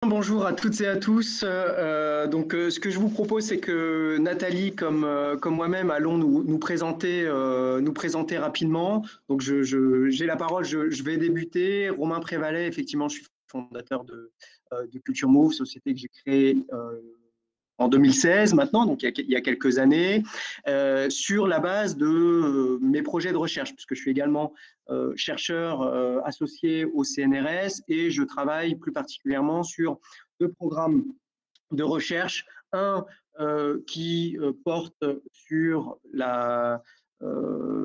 Bonjour à toutes et à tous. Ce que je vous propose, c'est que Nathalie, comme moi-même, allons nous présenter rapidement. Donc, j'ai la parole. Je vais débuter. Romain Prévalet, effectivement, je suis fondateur de Culture Move, société que j'ai créée en 2016 maintenant, donc il y a quelques années, sur la base de mes projets de recherche, puisque je suis également chercheur associé au CNRS et je travaille plus particulièrement sur deux programmes de recherche. Un qui porte sur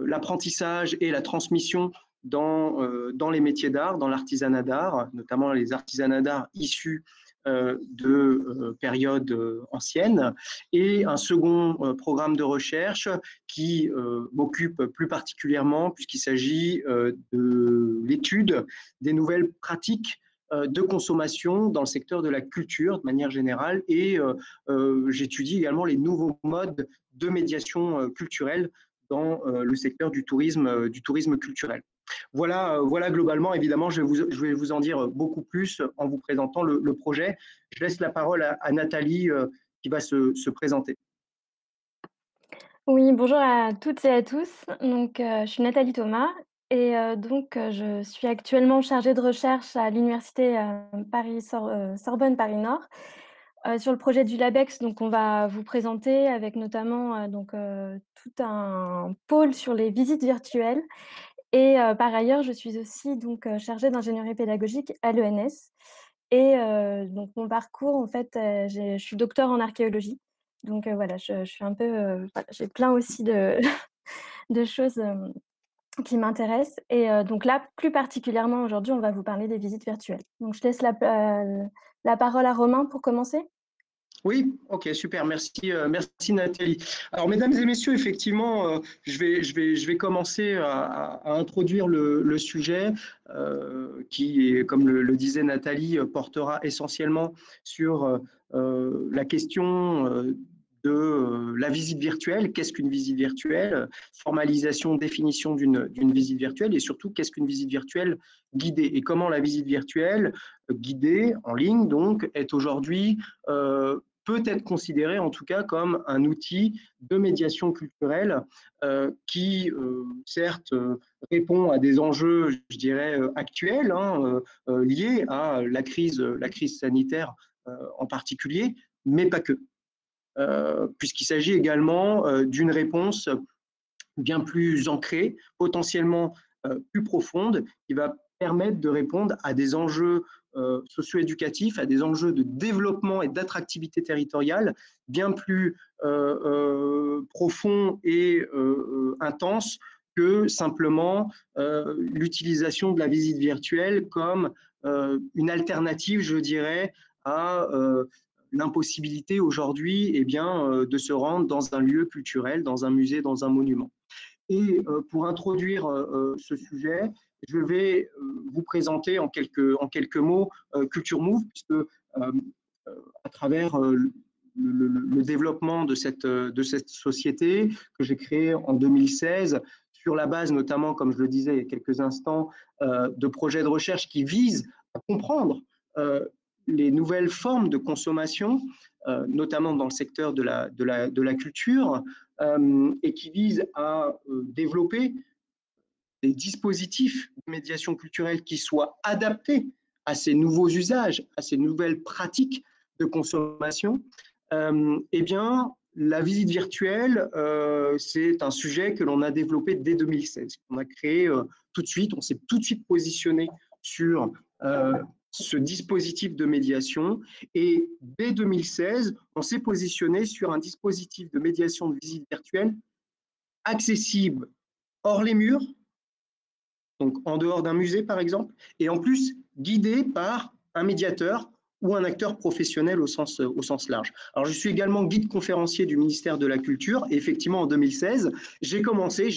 l'apprentissage et la transmission dans les métiers d'art, dans l'artisanat d'art, notamment les artisanats d'art issus de périodes anciennes, et un second programme de recherche qui m'occupe plus particulièrement puisqu'il s'agit de l'étude des nouvelles pratiques de consommation dans le secteur de la culture de manière générale, et j'étudie également les nouveaux modes de médiation culturelle dans le secteur du tourisme culturel. Voilà globalement. Évidemment, je vais vous en dire beaucoup plus en vous présentant le projet. Je laisse la parole à Nathalie qui va se présenter. Oui, bonjour à toutes et à tous. Je suis Nathalie Thomas et je suis actuellement chargée de recherche à l'université, Sorbonne Paris Nord, sur le projet du LABEX. Donc on va vous présenter avec notamment, tout un pôle sur les visites virtuelles et par ailleurs, je suis aussi chargée d'ingénierie pédagogique à l'ENS et donc mon parcours en fait, je suis docteure en archéologie. Voilà, je suis un peu, voilà, j'ai plein aussi de de choses, qui m'intéressent et donc là, plus particulièrement aujourd'hui, on va vous parler des visites virtuelles. Donc je laisse la parole à Romain pour commencer. Oui, ok, super, merci Nathalie. Alors, mesdames et messieurs, effectivement, je vais commencer à introduire le sujet qui, comme le disait Nathalie, portera essentiellement sur la question de la visite virtuelle. Qu'est-ce qu'une visite virtuelle? Formalisation, définition d'une visite virtuelle, et surtout, qu'est-ce qu'une visite virtuelle guidée? Et comment la visite virtuelle guidée en ligne, donc, est aujourd'hui peut être considéré en tout cas comme un outil de médiation culturelle qui, certes, répond à des enjeux, je dirais, actuels, liés à la crise sanitaire en particulier, mais pas que. Puisqu'il s'agit également d'une réponse bien plus ancrée, potentiellement plus profonde, qui va permettre de répondre à des enjeux socio-éducatifs, à des enjeux de développement et d'attractivité territoriale bien plus profonds et intenses que simplement l'utilisation de la visite virtuelle comme une alternative, je dirais, à l'impossibilité aujourd'hui de se rendre dans un lieu culturel, dans un musée, dans un monument. Et pour introduire ce sujet, je vais vous présenter en quelques mots Culture Move, puisque à travers le développement de cette société que j'ai créée en 2016, sur la base notamment, comme je le disais il y a quelques instants, de projets de recherche qui visent à comprendre les nouvelles formes de consommation, notamment dans le secteur de la culture, et qui vise à développer des dispositifs de médiation culturelle qui soient adaptés à ces nouveaux usages, à ces nouvelles pratiques de consommation. Eh bien, la visite virtuelle, c'est un sujet que l'on a développé dès 2016. On a créé tout de suite, on s'est tout de suite positionné sur ce dispositif de médiation, et dès 2016, on s'est positionné sur un dispositif de médiation de visite virtuelle accessible hors les murs, donc en dehors d'un musée par exemple, et en plus guidé par un médiateur ou un acteur professionnel au sens large. Alors je suis également guide conférencier du ministère de la Culture, et effectivement en 2016, j'ai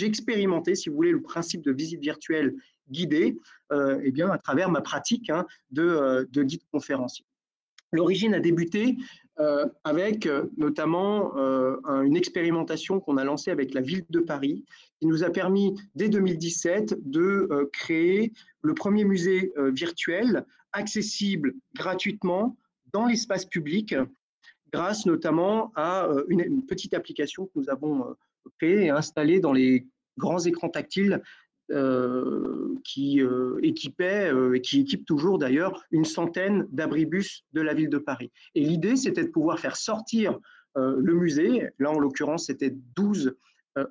expérimenté, si vous voulez, le principe de visite virtuelle guidée à travers ma pratique de guide conférencier. L'origine a débuté avec notamment une expérimentation qu'on a lancée avec la ville de Paris, qui nous a permis dès 2017 de créer le premier musée virtuel accessible gratuitement dans l'espace public, grâce notamment à une petite application que nous avons créée et installée dans les grands écrans tactiles qui équipaient et qui équipent toujours d'ailleurs une centaine d'abribus de la ville de Paris. Et l'idée, c'était de pouvoir faire sortir le musée. Là, en l'occurrence, c'était 12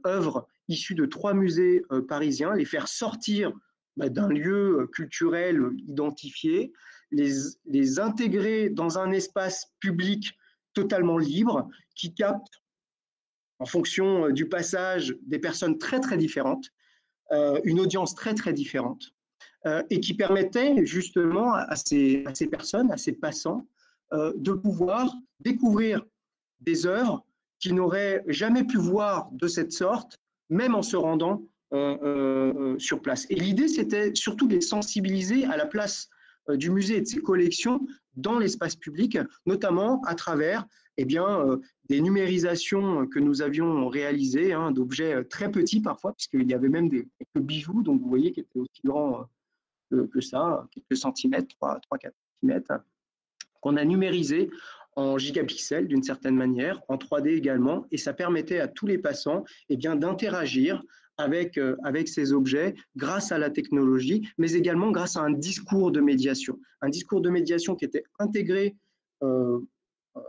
œuvres issues de 3 musées parisiens, les faire sortir d'un lieu culturel identifié, les intégrer dans un espace public totalement libre, qui capte, en fonction du passage, des personnes très très différentes, une audience très très différente, et qui permettait justement à ces personnes, à ces passants, de pouvoir découvrir des œuvres qu'ils n'auraient jamais pu voir de cette sorte, même en se rendant sur place. Et l'idée, c'était surtout de les sensibiliser à la place du musée et de ses collections dans l'espace public, notamment à travers des numérisations que nous avions réalisées, d'objets très petits parfois, puisqu'il y avait même quelques bijoux, donc vous voyez, qui étaient aussi grands que ça, quelques centimètres, 3-4 centimètres, qu'on a numérisé en gigapixels d'une certaine manière, en 3D également, et ça permettait à tous les passants d'interagir avec ces objets grâce à la technologie, mais également grâce à un discours de médiation qui était intégré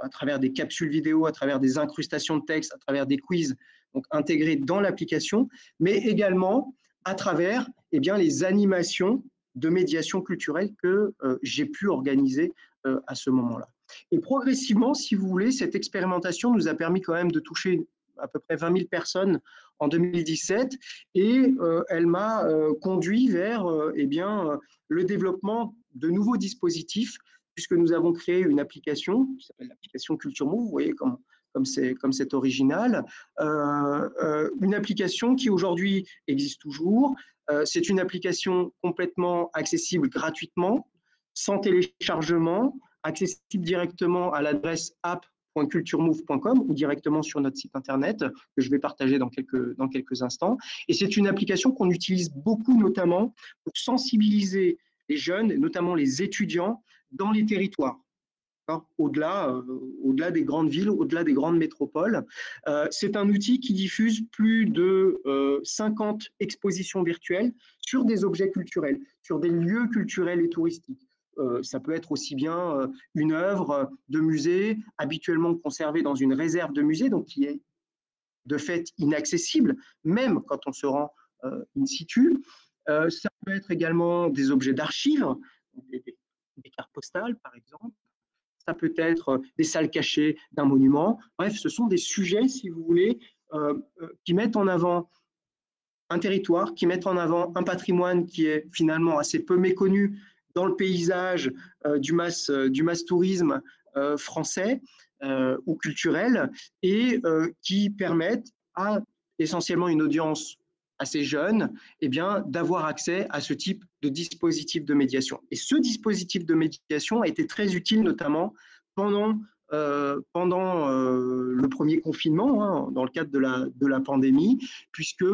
à travers des capsules vidéo, à travers des incrustations de texte, à travers des quiz, donc intégrés dans l'application, mais également à travers les animations de médiation culturelle que j'ai pu organiser à ce moment-là. Et progressivement, si vous voulez, cette expérimentation nous a permis quand même de toucher à peu près 20 000 personnes en 2017 et elle m'a conduit vers le développement de nouveaux dispositifs puisque nous avons créé une application qui s'appelle l'application Culture Move, vous voyez comme c'est original, une application qui aujourd'hui existe toujours. C'est une application complètement accessible gratuitement, sans téléchargement, accessible directement à l'adresse app.culturemove.com ou directement sur notre site internet que je vais partager dans quelques instants. Et c'est une application qu'on utilise beaucoup notamment pour sensibiliser les jeunes, et notamment les étudiants, dans les territoires. Au-delà des grandes villes, au-delà des grandes métropoles. C'est un outil qui diffuse plus de 50 expositions virtuelles sur des objets culturels, sur des lieux culturels et touristiques. Ça peut être aussi bien une œuvre de musée habituellement conservée dans une réserve de musée, donc qui est de fait inaccessible, même quand on se rend in situ. Ça peut être également des objets d'archives, des cartes postales par exemple. Ça peut être des salles cachées d'un monument. Bref, ce sont des sujets, si vous voulez, qui mettent en avant un territoire, qui mettent en avant un patrimoine qui est finalement assez peu méconnu dans le paysage du mass tourisme français ou culturel et qui permettent à essentiellement une audience assez jeunes, d'avoir accès à ce type de dispositif de médiation. Et ce dispositif de médiation a été très utile, notamment pendant le premier confinement, dans le cadre de la pandémie, puisque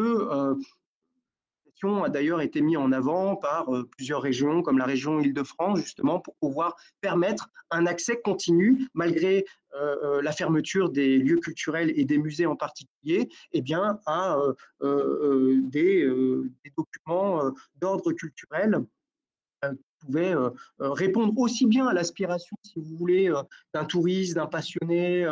a d'ailleurs été mis en avant par plusieurs régions, comme la région Île-de-France, justement, pour pouvoir permettre un accès continu, malgré la fermeture des lieux culturels et des musées en particulier, à des documents d'ordre culturel qui pouvaient répondre aussi bien à l'aspiration, si vous voulez, d'un touriste, d'un passionné,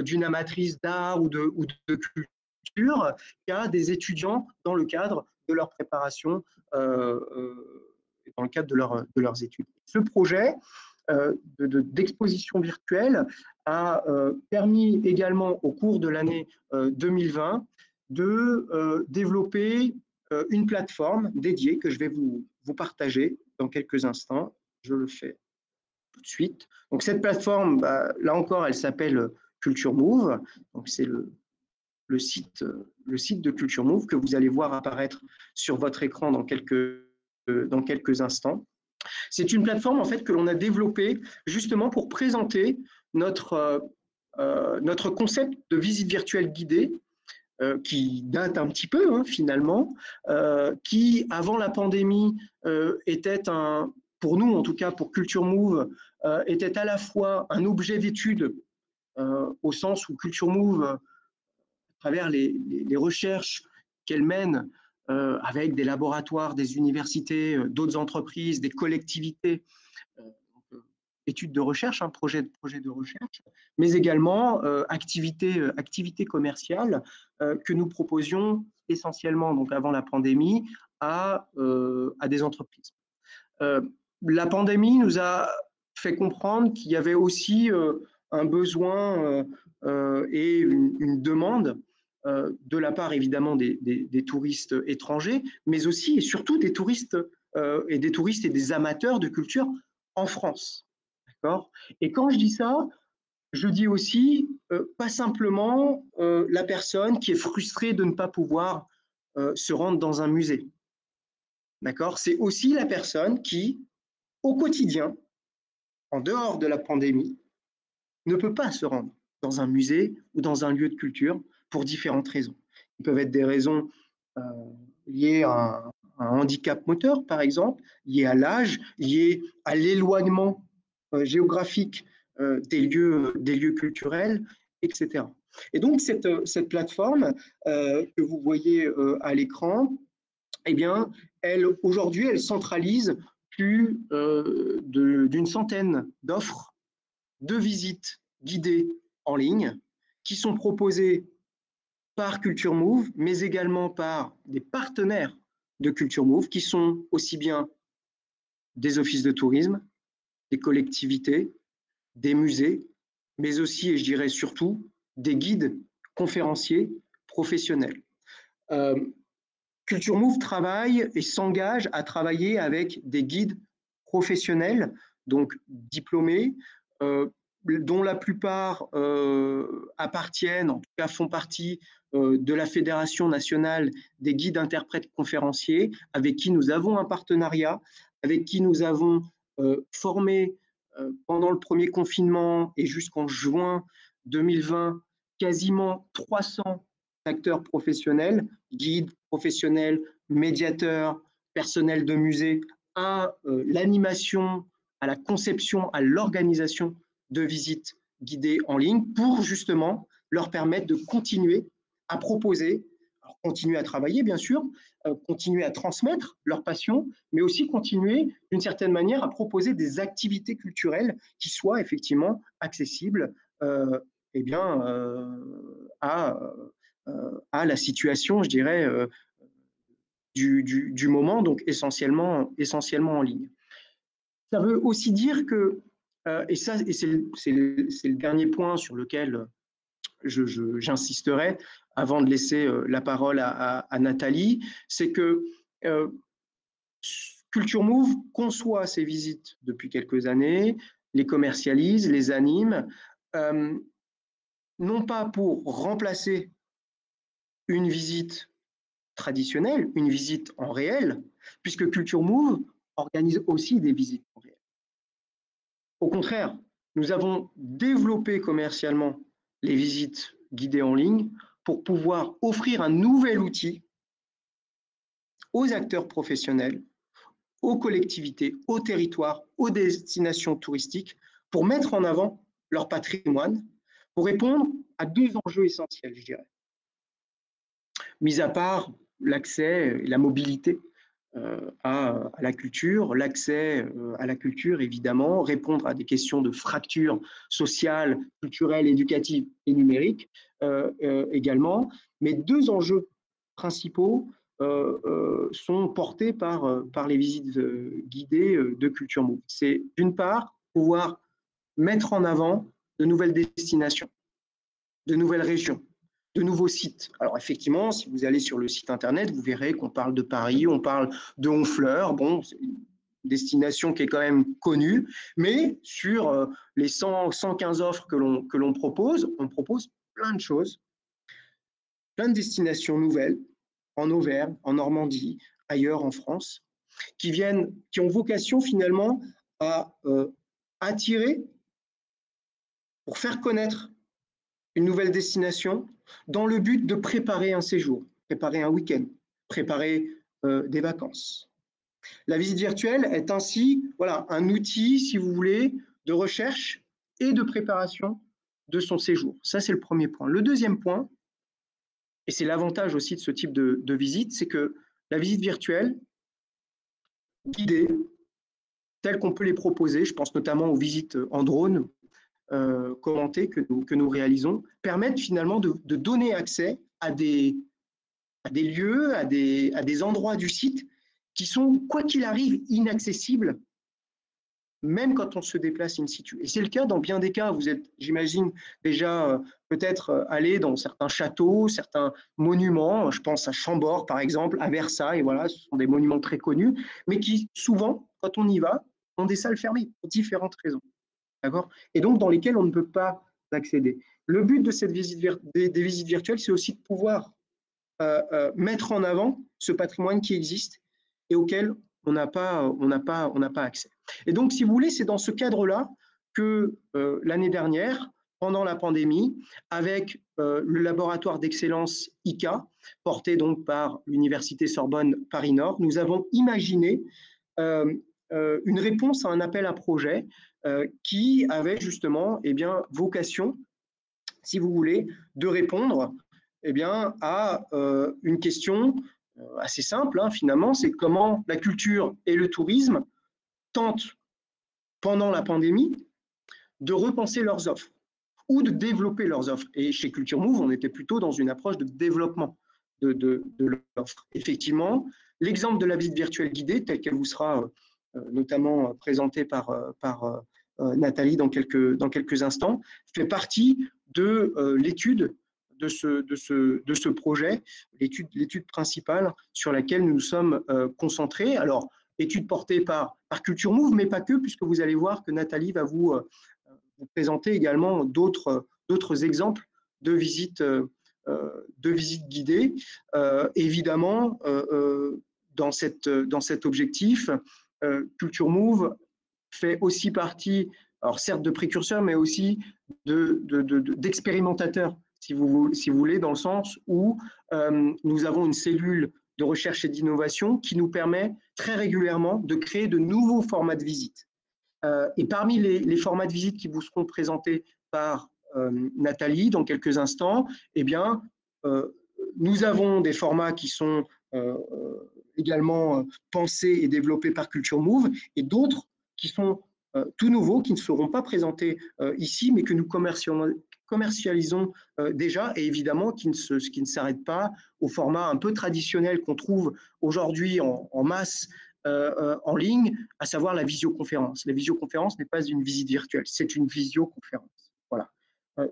d'une amatrice d'art ou de culture, qu'à des étudiants dans le cadre de leur préparation, dans le cadre de leurs études. Ce projet d'exposition virtuelle a permis également au cours de l'année 2020 de développer une plateforme dédiée que je vais vous partager dans quelques instants. Je le fais tout de suite. Donc cette plateforme, là encore, elle s'appelle Culture Move. Donc c'est le site de Culture Move que vous allez voir apparaître sur votre écran dans quelques instants. C'est une plateforme en fait que l'on a développée justement pour présenter notre concept de visite virtuelle guidée qui date un petit peu finalement, qui avant la pandémie était pour nous en tout cas pour Culture Move, était à la fois un objet d'étude au sens où Culture Move, à travers les recherches qu'elle mène avec des laboratoires, des universités, d'autres entreprises, des collectivités, études de recherche, projet de recherche, mais également activités commerciales que nous proposions essentiellement, donc avant la pandémie, à des entreprises. La pandémie nous a fait comprendre qu'il y avait aussi un besoin et une demande de la part évidemment des touristes étrangers, mais aussi et surtout des touristes et des amateurs de culture en France. D'accord ? Et quand je dis ça, je dis aussi pas simplement la personne qui est frustrée de ne pas pouvoir se rendre dans un musée. D'accord ? C'est aussi la personne qui, au quotidien, en dehors de la pandémie, ne peut pas se rendre dans un musée ou dans un lieu de culture pour différentes raisons. Il peuvent être des raisons euh, liées à un handicap moteur, par exemple, liées à l'âge, liées à l'éloignement géographique des lieux culturels, etc. Et donc, cette plateforme que vous voyez à l'écran, eh bien, aujourd'hui, elle centralise plus d'une centaine d'offres de visites guidées en ligne qui sont proposées par Culture Move, mais également par des partenaires de Culture Move qui sont aussi bien des offices de tourisme, des collectivités, des musées, mais aussi, et je dirais surtout, des guides conférenciers professionnels. Culture Move travaille et s'engage à travailler avec des guides professionnels, donc diplômés, dont la plupart appartiennent, en tout cas font partie de la Fédération nationale des guides interprètes conférenciers, avec qui nous avons un partenariat, avec qui nous avons formé pendant le premier confinement et jusqu'en juin 2020 quasiment 300 acteurs professionnels, guides professionnels, médiateurs, personnels de musée, à l'animation, à la conception, à l'organisation de visites guidées en ligne pour justement leur permettre de continuer à proposer, alors continuer à travailler bien sûr, continuer à transmettre leur passion, mais aussi continuer d'une certaine manière à proposer des activités culturelles qui soient effectivement accessibles eh bien, à la situation, je dirais, du moment, donc essentiellement en ligne. Ça veut aussi dire que, et c'est le dernier point sur lequel j'insisterai avant de laisser la parole à Nathalie, c'est que Culture Move conçoit ces visites depuis quelques années, les commercialise, les anime, non pas pour remplacer une visite traditionnelle, une visite en réel, puisque Culture Move organise aussi des visites en réel. Au contraire, nous avons développé commercialement les visites guidées en ligne pour pouvoir offrir un nouvel outil aux acteurs professionnels, aux collectivités, aux territoires, aux destinations touristiques, pour mettre en avant leur patrimoine, pour répondre à deux enjeux essentiels, je dirais. Mis à part l'accès et la mobilité à la culture, l'accès à la culture, évidemment, répondre à des questions de fracture sociale, culturelle, éducative et numérique également. Mais deux enjeux principaux sont portés par les visites guidées de Culture Move. C'est d'une part pouvoir mettre en avant de nouvelles destinations, de nouvelles régions, de nouveaux sites. Alors effectivement, si vous allez sur le site internet, vous verrez qu'on parle de Paris, on parle de Honfleur, bon, c'est une destination qui est quand même connue, mais sur les 115 offres que l'on propose, on propose plein de choses, plein de destinations nouvelles, en Auvergne, en Normandie, ailleurs en France, qui ont vocation finalement à attirer, pour faire connaître une nouvelle destination, dans le but de préparer un séjour, préparer un week-end, préparer des vacances. La visite virtuelle est ainsi un outil, si vous voulez, de recherche et de préparation de son séjour. Ça, c'est le premier point. Le deuxième point, et c'est l'avantage aussi de ce type de visite, c'est que la visite virtuelle, guidée, telles qu'on peut les proposer, je pense notamment aux visites en drone commentées que nous réalisons, permettent finalement de donner accès à des lieux, à des endroits du site qui sont, quoi qu'il arrive, inaccessibles, même quand on se déplace in situ. Et c'est le cas dans bien des cas. Vous êtes, j'imagine, déjà peut-être allé dans certains châteaux, certains monuments. Je pense à Chambord, par exemple, à Versailles. Voilà, ce sont des monuments très connus, mais qui, souvent, quand on y va, ont des salles fermées pour différentes raisons. D'accord ? Et donc, dans lesquelles on ne peut pas accéder. Le but de cette visite des visites virtuelles, c'est aussi de pouvoir mettre en avant ce patrimoine qui existe et auquel on n'a pas accès. Et donc, si vous voulez, c'est dans ce cadre-là que l'année dernière, pendant la pandémie, avec le laboratoire d'excellence ICA, porté donc par l'Université Sorbonne Paris-Nord, nous avons imaginé une réponse à un appel à projet qui avait justement vocation, si vous voulez, de répondre à une question assez simple, finalement, c'est comment la culture et le tourisme tentent, pendant la pandémie, de repenser leurs offres ou de développer leurs offres. Et chez Culture Move, on était plutôt dans une approche de développement de l'offre. Effectivement, l'exemple de la visite virtuelle guidée, telle qu'elle vous sera notamment présentée par Nathalie dans quelques instants, fait partie de l'étude de ce projet, l'étude principale sur laquelle nous nous sommes concentrés. Alors, étude portée par Culture Move, mais pas que, puisque vous allez voir que Nathalie va vous présenter également d'autres exemples de visites guidées. Évidemment, dans cet objectif, Culture Move fait aussi partie, alors certes de précurseurs, mais aussi d'expérimentateurs, si vous voulez, dans le sens où nous avons une cellule de recherche et d'innovation qui nous permet très régulièrement de créer de nouveaux formats de visite. Et parmi les formats de visite qui vous seront présentés par Nathalie dans quelques instants, nous avons des formats qui sont également pensés et développés par Culture Move et d'autres qui sont tout nouveaux, qui ne seront pas présentés ici, mais que nous commercialisons déjà et évidemment qui ne s'arrêtent pas au format un peu traditionnel qu'on trouve aujourd'hui en masse en ligne, à savoir la visioconférence. La visioconférence n'est pas une visite virtuelle, c'est une visioconférence. Voilà.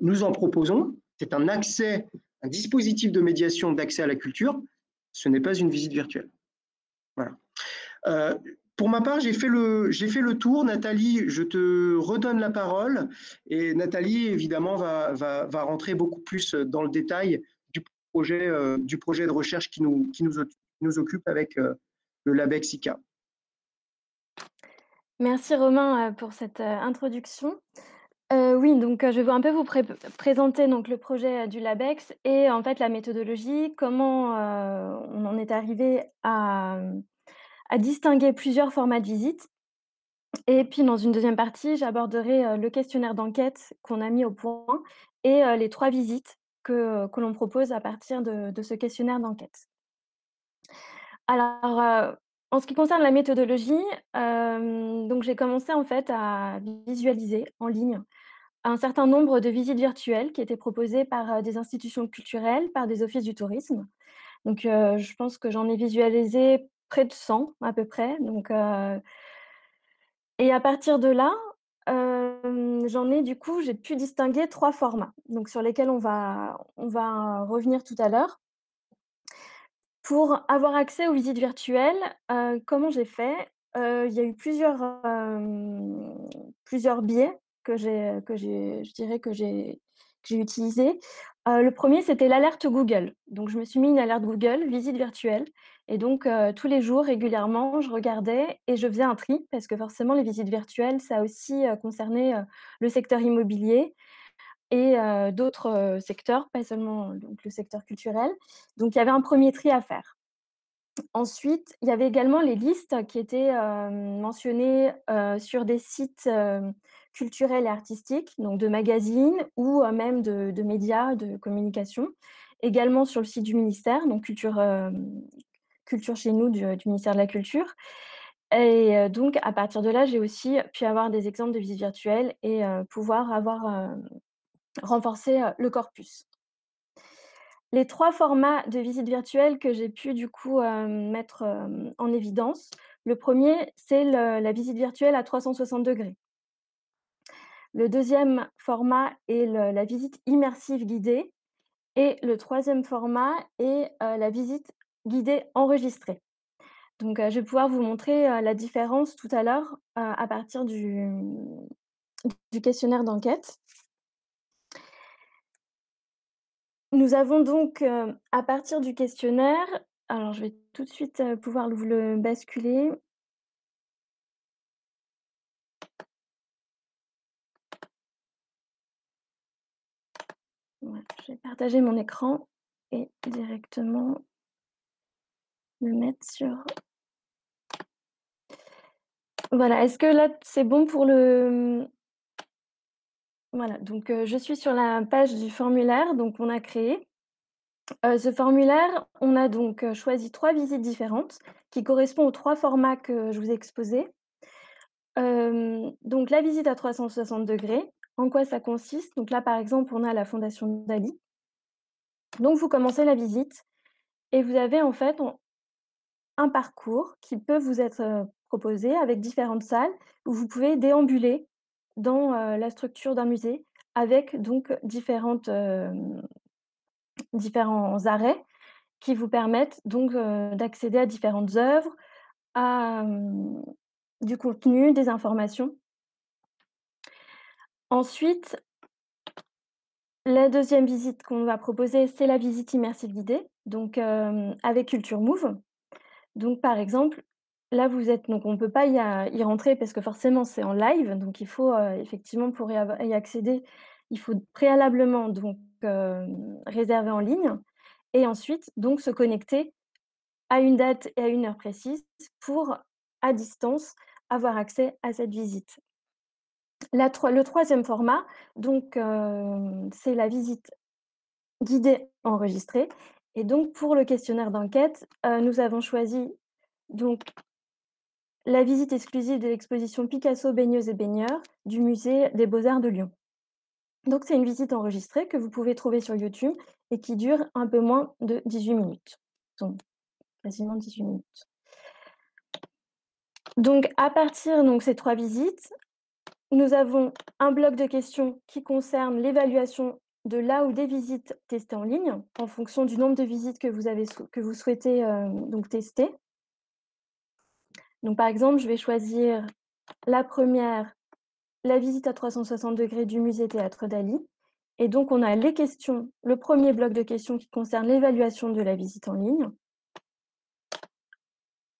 Nous en proposons, c'est un dispositif de médiation d'accès à la culture, ce n'est pas une visite virtuelle. Voilà. Pour ma part, j'ai fait le tour. Nathalie, je te redonne la parole. Et Nathalie, évidemment, va rentrer beaucoup plus dans le détail du projet de recherche qui nous occupe avec le LabEx ICA. Merci Romain pour cette introduction. Oui, donc je vais un peu vous présenter donc le projet du LabEx et en fait la méthodologie, comment on en est arrivé à distinguer plusieurs formats de visite. Et puis dans une deuxième partie, j'aborderai le questionnaire d'enquête qu'on a mis au point et les 3 visites que l'on propose à partir de ce questionnaire d'enquête. Alors, en ce qui concerne la méthodologie, donc j'ai commencé en fait à visualiser en ligne un certain nombre de visites virtuelles qui étaient proposées par des institutions culturelles, par des offices du tourisme. Donc, je pense que j'en ai visualisé près de 100 à peu près. Donc, et à partir de là, j'ai pu distinguer 3 formats, donc sur lesquels on va revenir tout à l'heure. Pour avoir accès aux visites virtuelles, comment j'ai fait? Il y a eu plusieurs biais que j'ai utilisés. Le premier, c'était l'alerte Google. Donc je me suis mis une alerte Google, visite virtuelle et donc tous les jours, régulièrement, je regardais et je faisais un tri parce que forcément les visites virtuelles, ça a aussi concerné, le secteur immobilier et d'autres secteurs, pas seulement donc le secteur culturel. Donc il y avait un premier tri à faire. Ensuite, il y avait également les listes qui étaient mentionnées sur des sites culturels et artistiques, donc de magazines ou même de médias, de communication. Également sur le site du ministère, donc Culture chez nous du ministère de la Culture. Et donc à partir de là, j'ai aussi pu avoir des exemples de visites virtuelles et pouvoir renforcer le corpus. Les 3 formats de visites virtuelles que j'ai pu du coup, mettre, en évidence. Le premier, c'est la visite virtuelle à 360°. Le deuxième format est la visite immersive guidée et le troisième format est, la visite guidée enregistrée. Donc, je vais pouvoir vous montrer, la différence tout à l'heure, à partir du questionnaire d'enquête. Nous avons donc, à partir du questionnaire, alors je vais tout de suite, pouvoir vous le basculer. Ouais, je vais partager mon écran et directement le mettre sur voilà, est-ce que là, c'est bon pour voilà, donc je suis sur la page du formulaire, donc on a créé. Ce formulaire, on a donc, choisi 3 visites différentes qui correspondent aux 3 formats que je vous ai exposés. Donc la visite à 360°, en quoi ça consiste? Donc là, par exemple, on a la Fondation Dali. Donc vous commencez la visite et vous avez en fait un parcours qui peut vous être, proposé avec différentes salles où vous pouvez déambuler dans, la structure d'un musée avec donc différents arrêts qui vous permettent donc, d'accéder à différentes œuvres, à, du contenu, des informations. Ensuite, la deuxième visite qu'on va proposer, c'est la visite immersive guidée, donc, avec Culture Move. Donc par exemple, là vous êtes donc on ne peut pas y rentrer parce que forcément c'est en live, donc il faut, effectivement pour y accéder, il faut préalablement donc, réserver en ligne et ensuite donc se connecter à une date et à une heure précise pour, à distance, avoir accès à cette visite. Le troisième format, donc, c'est la visite guidée enregistrée et donc pour le questionnaire d'enquête, nous avons choisi donc la visite exclusive de l'exposition Picasso baigneuses et baigneurs du musée des Beaux-Arts de Lyon. Donc c'est une visite enregistrée que vous pouvez trouver sur YouTube et qui dure un peu moins de 18 minutes. Donc quasiment 18 minutes. Donc à partir de ces 3 visites, nous avons un bloc de questions qui concerne l'évaluation de la ou des visites testées en ligne, en fonction du nombre de visites que vous souhaitez, donc tester. Donc par exemple, je vais choisir la première, la visite à 360° du musée Théâtre Dali et donc on a les questions, le premier bloc de questions qui concerne l'évaluation de la visite en ligne.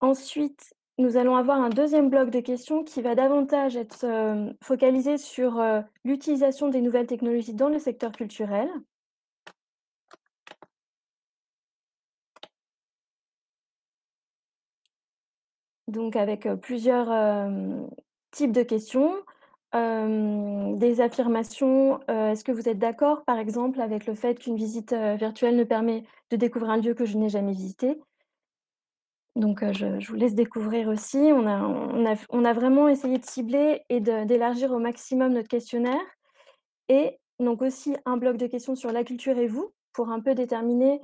Ensuite, nous allons avoir un deuxième bloc de questions qui va davantage être, focalisé sur, l'utilisation des nouvelles technologies dans le secteur culturel. Donc avec, plusieurs, types de questions, des affirmations, est-ce que vous êtes d'accord, par exemple, avec le fait qu'une visite, virtuelle me permet de découvrir un lieu que je n'ai jamais visité? Donc je vous laisse découvrir aussi. On a vraiment essayé de cibler et d'élargir au maximum notre questionnaire et donc aussi un bloc de questions sur la culture et vous, pour un peu déterminer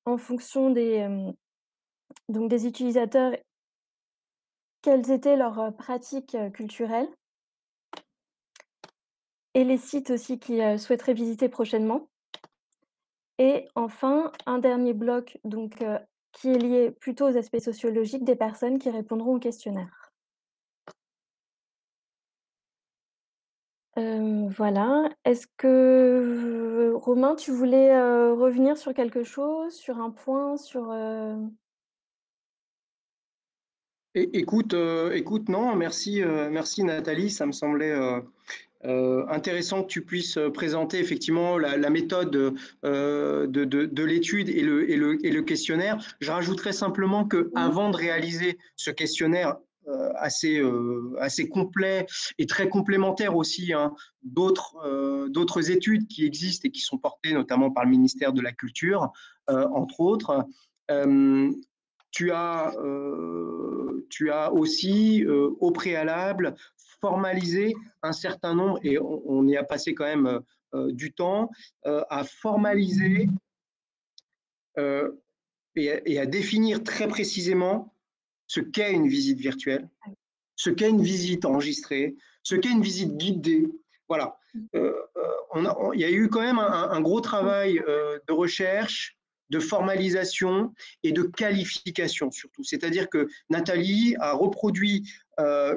en fonction des utilisateurs, quelles étaient leurs, pratiques, culturelles et les sites aussi qu'ils, souhaiteraient visiter prochainement. Et enfin, un dernier bloc donc, qui est lié plutôt aux aspects sociologiques des personnes qui répondront au questionnaire. Voilà. Est-ce que, Romain, tu voulais, revenir sur quelque chose, sur un point, Écoute, non, merci Nathalie, ça me semblait intéressant que tu puisses présenter effectivement la méthode de l'étude et le questionnaire. Je rajouterais simplement que avant de réaliser ce questionnaire, assez complet et très complémentaire aussi, hein, d'autres études qui existent et qui sont portées notamment par le ministère de la Culture, entre autres. Tu as aussi, au préalable, formalisé un certain nombre, et on y a passé quand même du temps, à formaliser et à définir très précisément ce qu'est une visite virtuelle, ce qu'est une visite enregistrée, ce qu'est une visite guidée. Voilà. Il y a eu quand même un gros travail de recherche, de formalisation et de qualification surtout. C'est-à-dire que Nathalie a reproduit,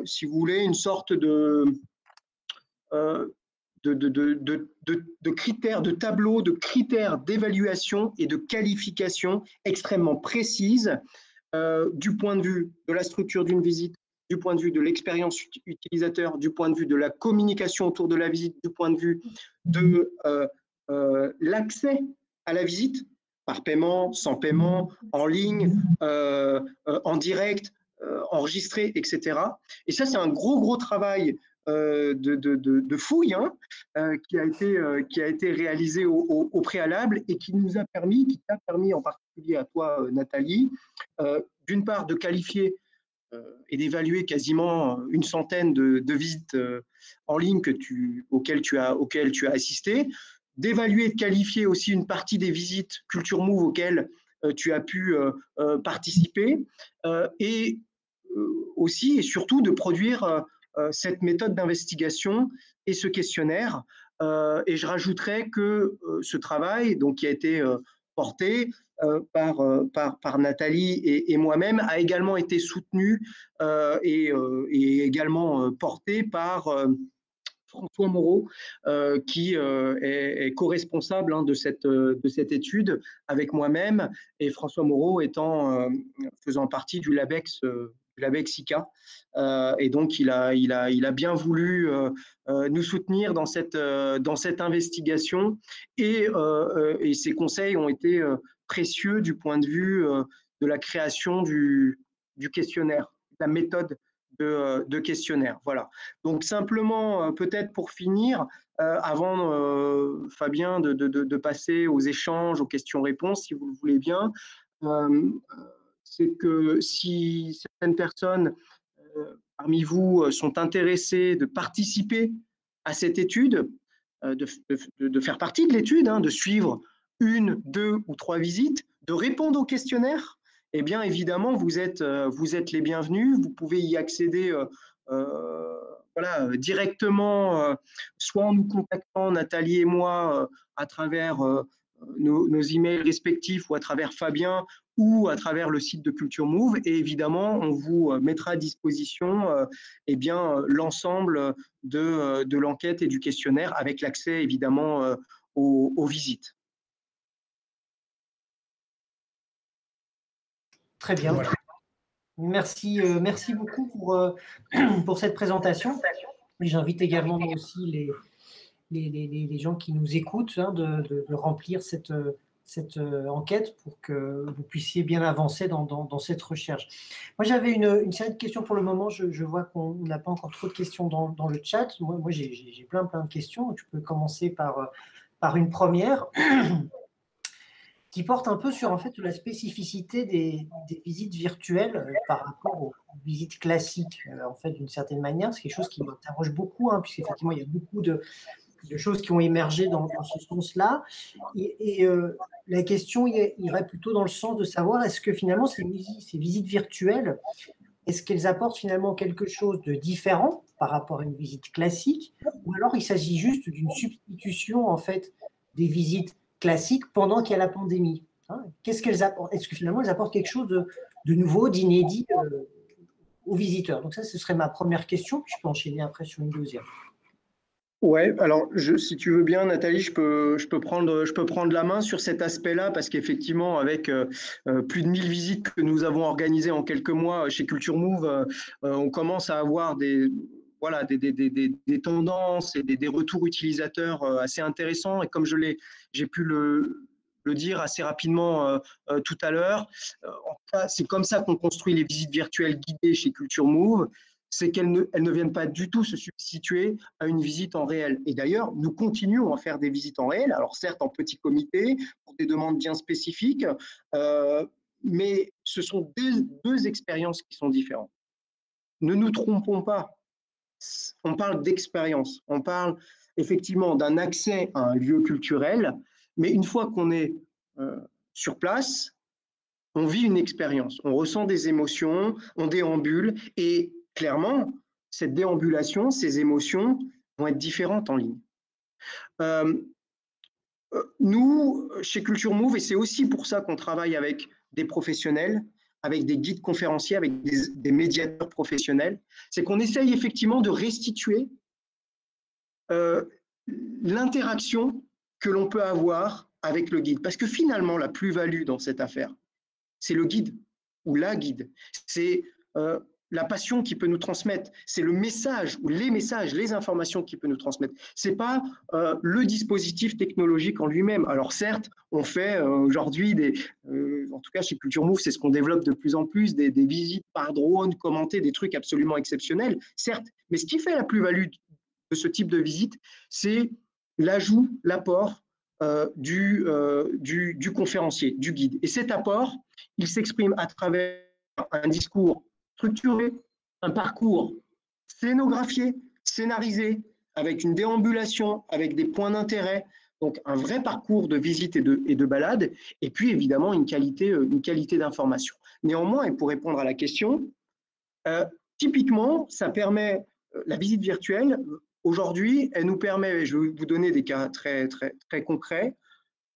si vous voulez, une sorte euh, de critères, de tableaux, de critères d'évaluation et de qualification extrêmement précises du point de vue de la structure d'une visite, du point de vue de l'expérience utilisateur, du point de vue de la communication autour de la visite, du point de vue de l'accès à la visite, par paiement, sans paiement, en ligne, en direct, enregistré, etc. Et ça, c'est un gros travail de fouille, hein, qui a été réalisé au préalable et qui nous a permis, qui t'a permis en particulier à toi, Nathalie, d'une part de qualifier et d'évaluer quasiment une centaine de visites en ligne auxquelles tu as assisté, d'évaluer et de qualifier aussi une partie des visites Culture Move auxquelles tu as pu participer, et aussi et surtout de produire cette méthode d'investigation et ce questionnaire. Et je rajouterais que ce travail, donc, qui a été porté par Nathalie et moi-même, a également été soutenu et également porté par François Moreau, qui est co-responsable, hein, de cette étude avec moi-même, et François Moreau faisant partie du LABEX ICA. Et donc, il a bien voulu nous soutenir dans cette investigation, et ses conseils ont été précieux du point de vue de la création du questionnaire, la méthode de questionnaire. Voilà. Donc simplement, peut-être pour finir, avant, Fabien, de passer aux échanges, aux questions-réponses, si vous le voulez bien, c'est que si certaines personnes parmi vous sont intéressées de participer à cette étude, de faire partie de l'étude, hein, de suivre une, deux ou trois visites, de répondre au questionnaire, eh bien évidemment, vous êtes les bienvenus. Vous pouvez y accéder voilà, directement, soit en nous contactant, Nathalie et moi, à travers nos emails respectifs, ou à travers Fabien, ou à travers le site de Culture Move. Et évidemment, on vous mettra à disposition eh bien, l'ensemble de l'enquête et du questionnaire, avec l'accès évidemment aux visites. Très bien. Voilà. Merci beaucoup pour cette présentation. J'invite également moi aussi les gens qui nous écoutent, hein, de remplir cette enquête pour que vous puissiez bien avancer dans cette recherche. Moi, j'avais une série de questions pour le moment. Je vois qu'on n'a pas encore trop de questions dans le chat. Moi j'ai plein de questions. Tu peux commencer par une première qui porte un peu sur, en fait, la spécificité des visites virtuelles par rapport aux visites classiques. En fait, d'une certaine manière, c'est quelque chose qui m'interroge beaucoup, hein, puisqu'effectivement, il y a beaucoup de choses qui ont émergé dans ce sens-là. Et la question irait plutôt dans le sens de savoir, est-ce que finalement, ces visites virtuelles, est-ce qu'elles apportent finalement quelque chose de différent par rapport à une visite classique, ou alors il s'agit juste d'une substitution, en fait, des visites classiques pendant qu'il y a la pandémie, hein? Qu'est-ce qu'elles apportent? Est-ce que finalement elles apportent quelque chose de nouveau, d'inédit aux visiteurs? Donc ça, ce serait ma première question, puis je peux enchaîner après sur une deuxième. Ouais, alors si tu veux bien, Nathalie, je peux prendre la main sur cet aspect-là, parce qu'effectivement, avec plus de 1000 visites que nous avons organisées en quelques mois chez Culture Move, on commence à avoir des tendances et des retours utilisateurs assez intéressants. Et comme j'ai pu le le dire assez rapidement tout à l'heure. C'est comme ça qu'on construit les visites virtuelles guidées chez Culture Move, c'est qu'elles ne viennent pas du tout se substituer à une visite en réel. Et d'ailleurs, nous continuons à faire des visites en réel, alors certes en petit comité, pour des demandes bien spécifiques, mais ce sont deux expériences qui sont différentes. Ne nous trompons pas, on parle d'expérience, on parle effectivement d'un accès à un lieu culturel, mais une fois qu'on est sur place, on vit une expérience, on ressent des émotions, on déambule, et clairement, cette déambulation, ces émotions vont être différentes en ligne. Nous, chez Culture Move, et c'est aussi pour ça qu'on travaille avec des professionnels, avec des guides conférenciers, avec des médiateurs professionnels, c'est qu'on essaye effectivement de restituer l'interaction que l'on peut avoir avec le guide. Parce que finalement, la plus-value dans cette affaire, c'est le guide ou la guide. C'est la passion qu'il peut nous transmettre. C'est le message ou les messages, les informations qu'il peut nous transmettre. Ce n'est pas le dispositif technologique en lui-même. Alors certes, on fait aujourd'hui en tout cas chez Culture Move, c'est ce qu'on développe de plus en plus, des visites par drone, commentées, des trucs absolument exceptionnels, certes. Mais ce qui fait la plus-value de ce type de visite, c'est l'ajout, l'apport du conférencier, du guide. Et cet apport, il s'exprime à travers un discours structuré, un parcours scénographié, scénarisé, avec une déambulation, avec des points d'intérêt, donc un vrai parcours de visite et de balade, et puis évidemment une qualité d'information. Néanmoins, et pour répondre à la question, typiquement, ça permet, la visite virtuelle, aujourd'hui, elle nous permet, je vais vous donner des cas très, très, très concrets,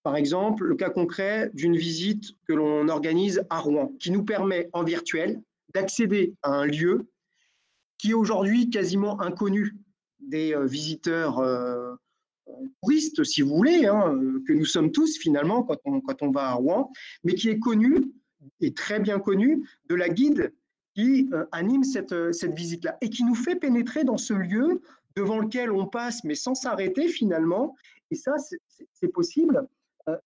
par exemple, le cas concret d'une visite que l'on organise à Rouen, qui nous permet en virtuel d'accéder à un lieu qui est aujourd'hui quasiment inconnu des visiteurs touristes, si vous voulez, hein, que nous sommes tous finalement quand on va à Rouen, mais qui est connu, et très bien connu, de la guide qui anime cette visite-là et qui nous fait pénétrer dans ce lieu devant lequel on passe, mais sans s'arrêter finalement. Et ça, c'est possible.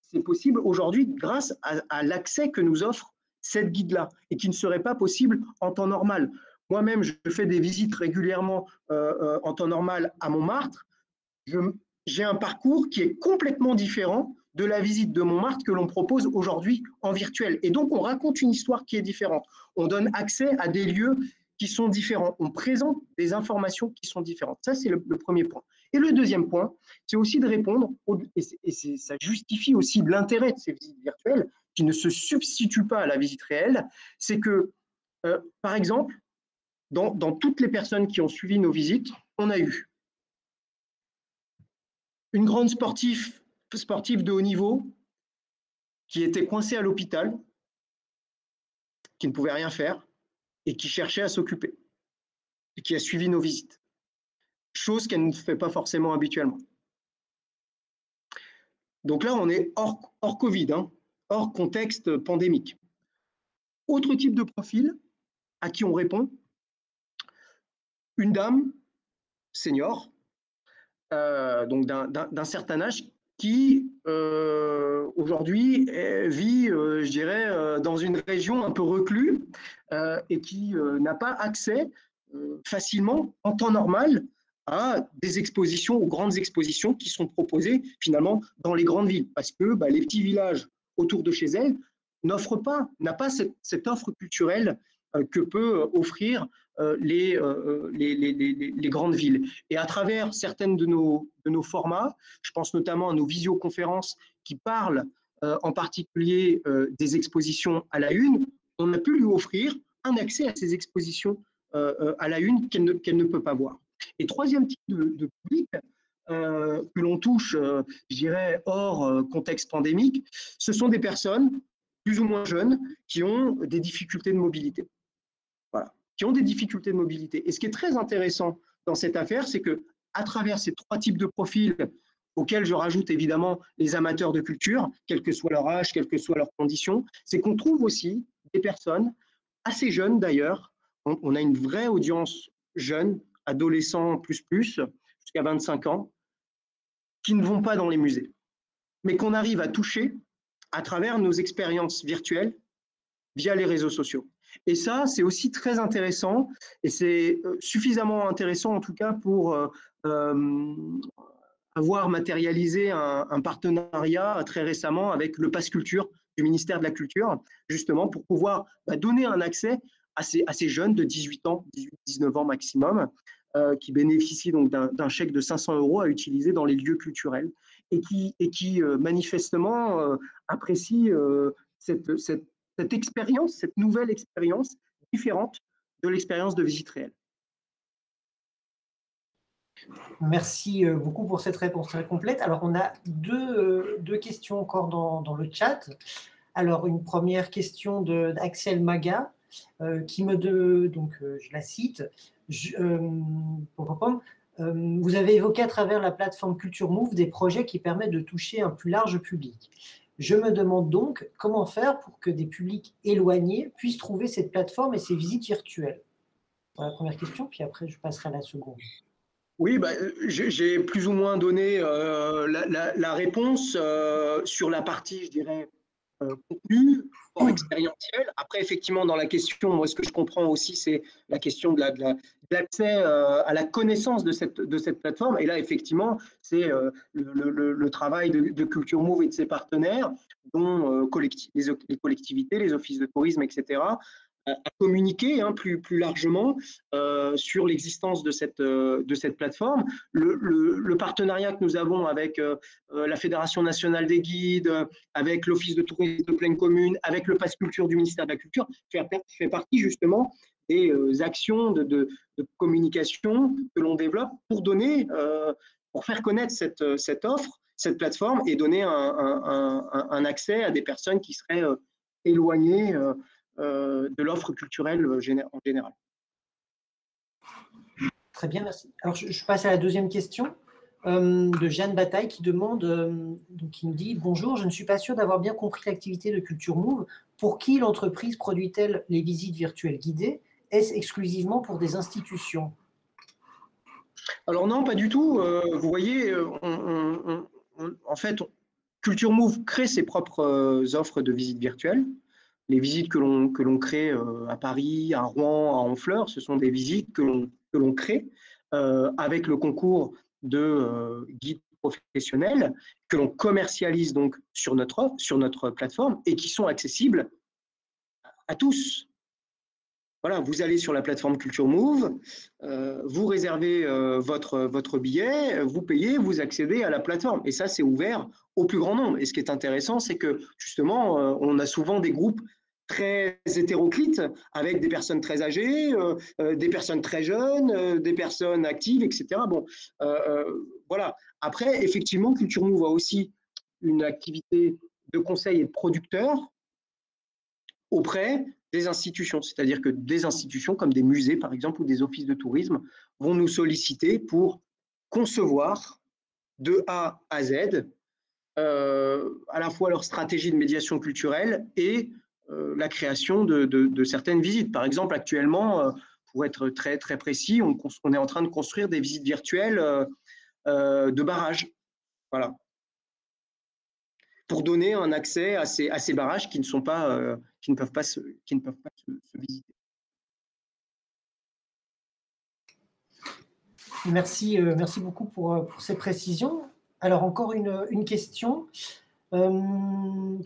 C'est possible aujourd'hui grâce à l'accès que nous offre cette guide-là et qui ne serait pas possible en temps normal. Moi-même, je fais des visites régulièrement en temps normal à Montmartre. J'ai un parcours qui est complètement différent de la visite de Montmartre que l'on propose aujourd'hui en virtuel. Et donc, on raconte une histoire qui est différente. On donne accès à des lieux qui sont différents. On présente des informations qui sont différentes. Ça, c'est le premier point. Et le deuxième point, c'est aussi de répondre, et ça justifie aussi l'intérêt de ces visites virtuelles, qui ne se substituent pas à la visite réelle, c'est que, par exemple, dans toutes les personnes qui ont suivi nos visites, on a eu une grande sportive de haut niveau qui était coincée à l'hôpital, qui ne pouvait rien faire et qui cherchait à s'occuper et qui a suivi nos visites. Chose qu'elle ne fait pas forcément habituellement. Donc là, on est hors Covid, hein, hors contexte pandémique. Autre type de profil à qui on répond, une dame senior, donc d'un certain âge, qui aujourd'hui vit, je dirais, dans une région un peu reclue et qui n'a pas accès facilement, en temps normal, à des expositions, aux grandes expositions qui sont proposées finalement dans les grandes villes, parce que les petits villages autour de chez elle n'a pas cette offre culturelle que peut offrir les grandes villes. Et à travers certaines de nos formats, je pense notamment à nos visioconférences qui parlent en particulier des expositions à la une, on a pu lui offrir un accès à ces expositions à la une qu'elle ne peut pas voir. Et troisième type de public que l'on touche, je dirais, hors contexte pandémique, ce sont des personnes plus ou moins jeunes qui ont des difficultés de mobilité. Voilà, qui ont des difficultés de mobilité. Et ce qui est très intéressant dans cette affaire, c'est que à travers ces trois types de profils, auxquels je rajoute évidemment les amateurs de culture, quel que soit leur âge, quelles que soient leurs conditions, c'est qu'on trouve aussi des personnes assez jeunes d'ailleurs. On a une vraie audience jeune, adolescents jusqu'à 25 ans, qui ne vont pas dans les musées, mais qu'on arrive à toucher à travers nos expériences virtuelles via les réseaux sociaux. Et ça, c'est aussi très intéressant, et c'est suffisamment intéressant en tout cas pour avoir matérialisé un partenariat très récemment avec le Pass Culture du ministère de la Culture, justement pour pouvoir donner un accès à ces jeunes de 18 ans, 18-19 ans maximum, qui bénéficient donc d'un chèque de 500 € à utiliser dans les lieux culturels et qui manifestement apprécient cette expérience, cette nouvelle expérience différente de l'expérience de visite réelle. Merci beaucoup pour cette réponse très complète. Alors, on a deux questions encore dans le chat. Alors, une première question d'Axel Maga, qui donc je la cite. Pour répondre, vous avez évoqué à travers la plateforme Culture Move des projets qui permettent de toucher un plus large public. Je me demande donc comment faire pour que des publics éloignés puissent trouver cette plateforme et ces visites virtuelles. Voilà la première question, puis après je passerai à la seconde. Oui, j'ai plus ou moins donné la réponse sur la partie, je dirais, contenu, fort expérientiel. Après, effectivement, dans la question, moi, ce que je comprends aussi, c'est la question de l'accès à la connaissance de cette plateforme. Et là, effectivement, c'est le travail de Culture Move et de ses partenaires, dont les collectivités, les offices de tourisme, etc., à communiquer plus largement sur l'existence de cette plateforme. Le partenariat que nous avons avec la Fédération nationale des guides, avec l'Office de tourisme de Plaine Commune, avec le Pass Culture du ministère de la Culture, fait partie justement des actions de communication que l'on développe pour faire connaître cette offre, cette plateforme, et donner un accès à des personnes qui seraient éloignées de l'offre culturelle en général. Très bien, merci. Alors, je passe à la deuxième question de Jeanne Bataille qui demande, qui me dit « Bonjour, je ne suis pas sûre d'avoir bien compris l'activité de Culture Move. Pour qui l'entreprise produit-elle les visites virtuelles guidées? Est-ce exclusivement pour des institutions ?» Alors non, pas du tout. Vous voyez, en fait, Culture Move crée ses propres offres de visites virtuelles. Les visites que l'on crée à Paris, à Rouen, à Honfleur, ce sont des visites que l'on crée avec le concours de guides professionnels que l'on commercialise donc sur notre plateforme et qui sont accessibles à tous. Voilà, vous allez sur la plateforme Culture Move, vous réservez votre billet, vous payez, vous accédez à la plateforme. Et ça, c'est ouvert au plus grand nombre. Et ce qui est intéressant, c'est que justement, on a souvent des groupes très hétéroclites avec des personnes très âgées, des personnes très jeunes, des personnes actives, etc. Bon, voilà. Après, effectivement, Culture Move a aussi une activité de conseil et de producteur auprès des institutions. C'est-à-dire que des institutions comme des musées, par exemple, ou des offices de tourisme vont nous solliciter pour concevoir de A à Z à la fois leur stratégie de médiation culturelle et la création de certaines visites. Par exemple, actuellement, pour être très, très précis, on est en train de construire des visites virtuelles de barrages. Voilà. Pour donner un accès à ces barrages qui ne peuvent pas se visiter. Merci beaucoup pour ces précisions. Alors, encore une question.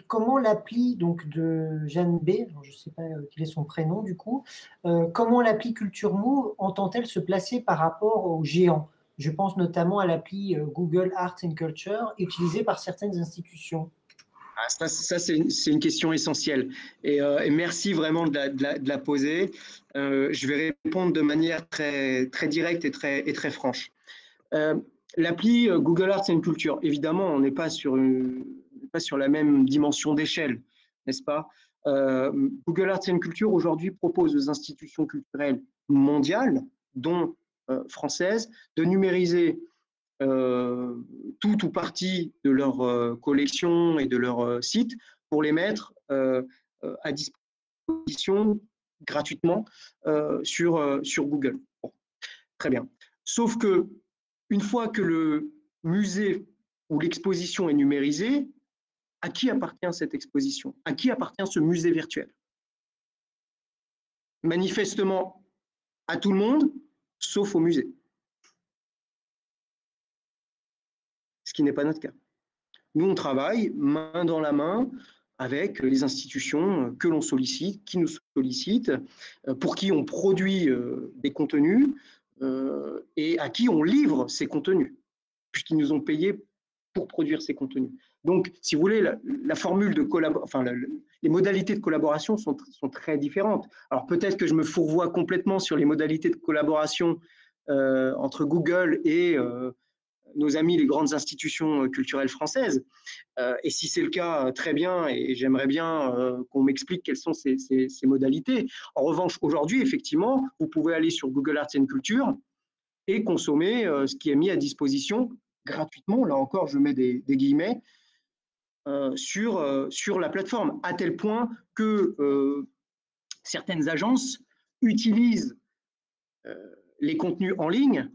Comment l'appli de Jeanne B, je ne sais pas quel est son prénom du coup, comment l'appli Culture Move entend-elle se placer par rapport aux géants? Je pense notamment à l'appli Google Arts and Culture utilisée par certaines institutions. Ça c'est une question essentielle et merci vraiment de la poser. Je vais répondre de manière très, très directe et très franche. L'appli Google Arts and Culture, évidemment, on n'est pas sur la même dimension d'échelle, n'est-ce pas? Google Arts and Culture aujourd'hui propose aux institutions culturelles mondiales, dont françaises, de numériser tout ou partie de leur collection et de leur site pour les mettre à disposition gratuitement sur Google. Bon, très bien. Sauf que une fois que le musée ou l'exposition est numérisée, À qui appartient cette exposition? À qui appartient ce musée virtuel? Manifestement, à tout le monde, sauf au musée. Ce qui n'est pas notre cas. Nous, on travaille main dans la main avec les institutions que l'on sollicite, qui nous sollicitent, pour qui on produit des contenus et à qui on livre ces contenus, puisqu'ils nous ont payés pour produire ces contenus. Donc, si vous voulez, la formule de collaboration, les modalités de collaboration sont très différentes. Alors, peut-être que je me fourvoie complètement sur les modalités de collaboration entre Google et nos amis, les grandes institutions culturelles françaises. Et si c'est le cas, très bien, et j'aimerais bien qu'on m'explique quelles sont ces modalités. En revanche, aujourd'hui, effectivement, vous pouvez aller sur Google Arts and Culture et consommer ce qui est mis à disposition gratuitement, là encore, je mets des guillemets, sur la plateforme, à tel point que certaines agences utilisent les contenus en ligne